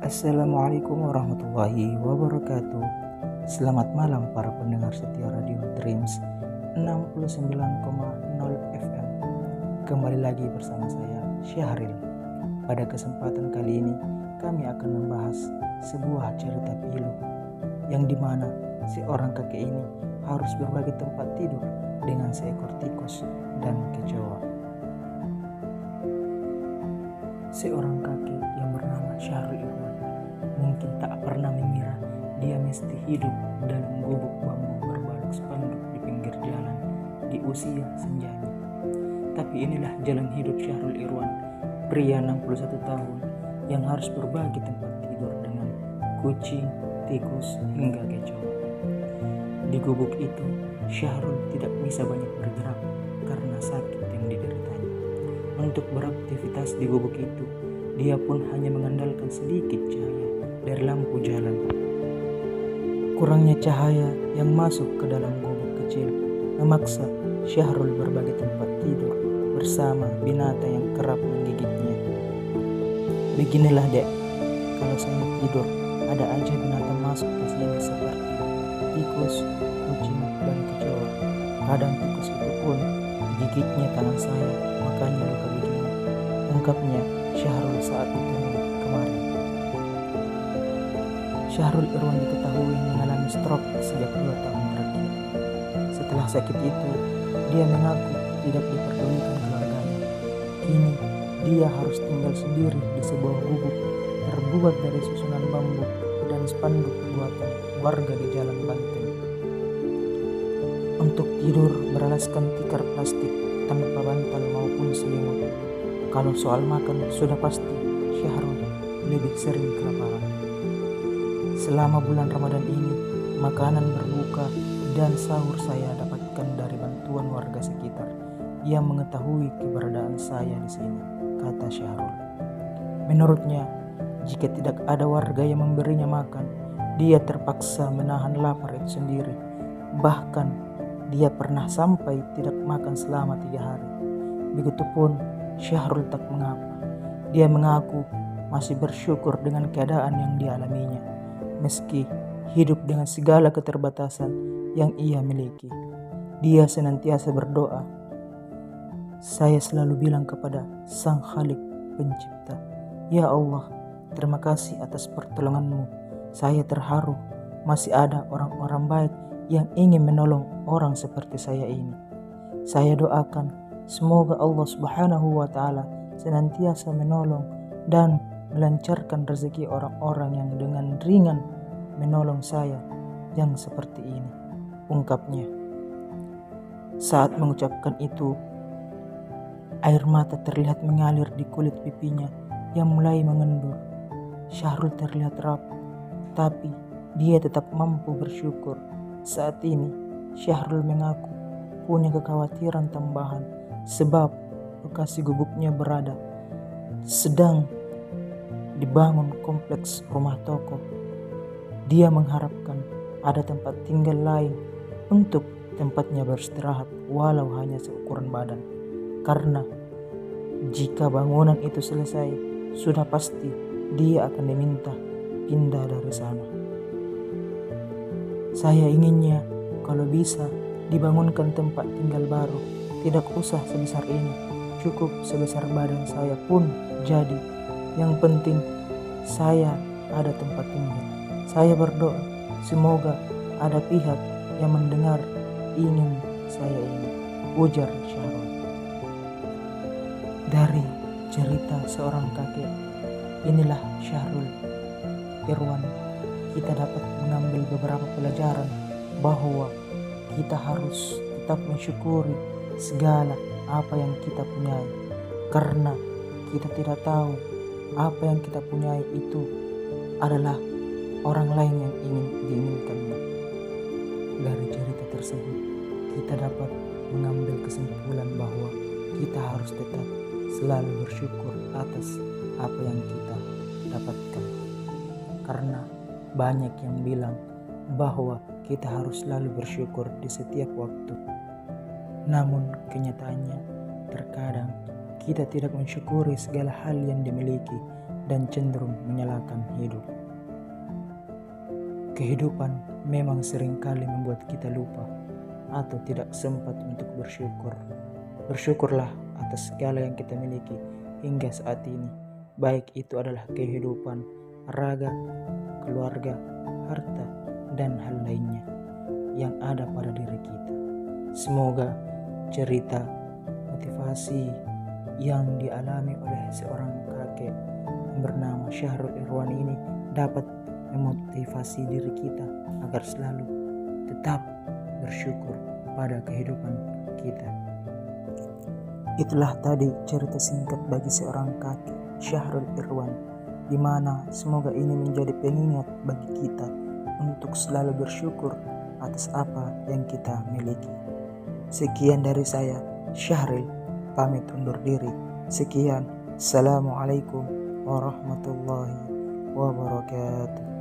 Assalamualaikum warahmatullahi wabarakatuh. Selamat malam para pendengar setia Radio Dreams 69,0 FM. Kembali lagi bersama saya Syahril. Pada kesempatan kali ini kami akan membahas sebuah cerita pilu yang dimana seorang kakek ini harus berbagi tempat tidur dengan seekor tikus dan kecoa. Seorang kakek yang bernama Syahrul Irwan mungkin tak pernah mengira dia mesti hidup dalam gubuk bambu berbalok spanduk di pinggir jalan di usia senjanya. Tapi inilah jalan hidup Syahrul Irwan, pria 61 tahun yang harus berbagi tempat tidur dengan kucing, tikus, hingga kecoa. Di gubuk itu, Syahrul tidak bisa banyak bergerak karena sakit yang dideritanya. Untuk beraktivitas di gubuk itu, dia pun hanya mengandalkan sedikit cahaya dari lampu jalan. Kurangnya cahaya yang masuk ke dalam gubuk kecil memaksa Syahrul berbagi tempat tidur bersama binatang yang kerap menggigitnya. Beginilah dek, kalau saya tidur ada aja binatang masuk ke sini seperti tikus, kucing, dan kecoa. Kadang tikus itu pun gigitnya tangan saya, makanya luka begini, ungkapnya Syahrul saat bertemu kemarin. Syahrul Irwan diketahui mengalami stroke sejak 2 tahun terakhir. Setelah sakit itu, dia mengaku tidak diperdulikan keluarganya. Kini, dia harus tinggal sendiri di sebuah gubuk terbuat dari susunan bambu dan spanduk buatan warga di Jalan Banteng. Untuk tidur beralaskan tikar plastik tanpa bantal maupun selimut. Kalau soal makan sudah pasti Syahrul lebih sering kelaparan. Selama bulan Ramadan ini, makanan berbuka dan sahur saya dapatkan dari bantuan warga sekitar yang mengetahui keberadaan saya di sini, kata Syahrul. Menurutnya, jika tidak ada warga yang memberinya makan, dia terpaksa menahan lapar itu sendiri. Bahkan dia pernah sampai tidak makan selama 3 hari. Begitupun Syahrul tak mengapa. Dia mengaku masih bersyukur dengan keadaan yang dialaminya, meski hidup dengan segala keterbatasan yang ia miliki. Dia senantiasa berdoa. Saya selalu bilang kepada Sang Khalik Pencipta, Ya Allah, terima kasih atas pertolonganmu. Saya terharu masih ada orang-orang baik yang ingin menolong orang seperti saya ini. Saya doakan semoga Allah Subhanahu wa Ta'ala senantiasa menolong dan melancarkan rezeki orang-orang yang dengan ringan menolong saya yang seperti ini, ungkapnya. Saat mengucapkan itu, air mata terlihat mengalir di kulit pipinya yang mulai mengendur. Syahrul terlihat rapuh, tapi dia tetap mampu bersyukur. Saat ini, Syahrul mengaku punya kekhawatiran tambahan sebab lokasi gubuknya berada sedang dibangun kompleks rumah toko. Dia mengharapkan ada tempat tinggal lain untuk tempatnya beristirahat walau hanya seukuran badan. Karena jika bangunan itu selesai, sudah pasti dia akan diminta pindah dari sana. Saya inginnya kalau bisa dibangunkan tempat tinggal baru, tidak usah sebesar ini, cukup sebesar badan saya pun jadi. Yang penting saya ada tempat tinggal. Saya berdoa semoga ada pihak yang mendengar ingin saya ini, ujar Syahrul. Dari cerita seorang kakek, inilah Syahrul Irwan, kita dapat mengambil beberapa pelajaran bahwa kita harus tetap mensyukuri segala apa yang kita punyai, karena kita tidak tahu apa yang kita punyai itu adalah orang lain yang ingin diinginkannya. Dari cerita tersebut kita dapat mengambil kesimpulan bahwa kita harus tetap selalu bersyukur atas apa yang kita dapatkan, karena banyak yang bilang bahwa kita harus selalu bersyukur di setiap waktu. Namun kenyataannya terkadang kita tidak mensyukuri segala hal yang dimiliki dan cenderung menyalahkan hidup. Kehidupan memang seringkali membuat kita lupa atau tidak sempat untuk bersyukur. Bersyukurlah atas segala yang kita miliki hingga saat ini, baik itu adalah kehidupan, raga, keluarga, harta, dan hal lainnya yang ada pada diri kita. Semoga cerita motivasi yang dialami oleh seorang kakek yang bernama Syahrul Irwan ini dapat memotivasi diri kita agar selalu tetap bersyukur pada kehidupan kita. Itulah tadi cerita singkat bagi seorang kakek Syahrul Irwan, di mana semoga ini menjadi pengingat bagi kita untuk selalu bersyukur atas apa yang kita miliki. Sekian dari saya, Syahril, pamit undur diri. Sekian, Assalamualaikum warahmatullahi wabarakatuh.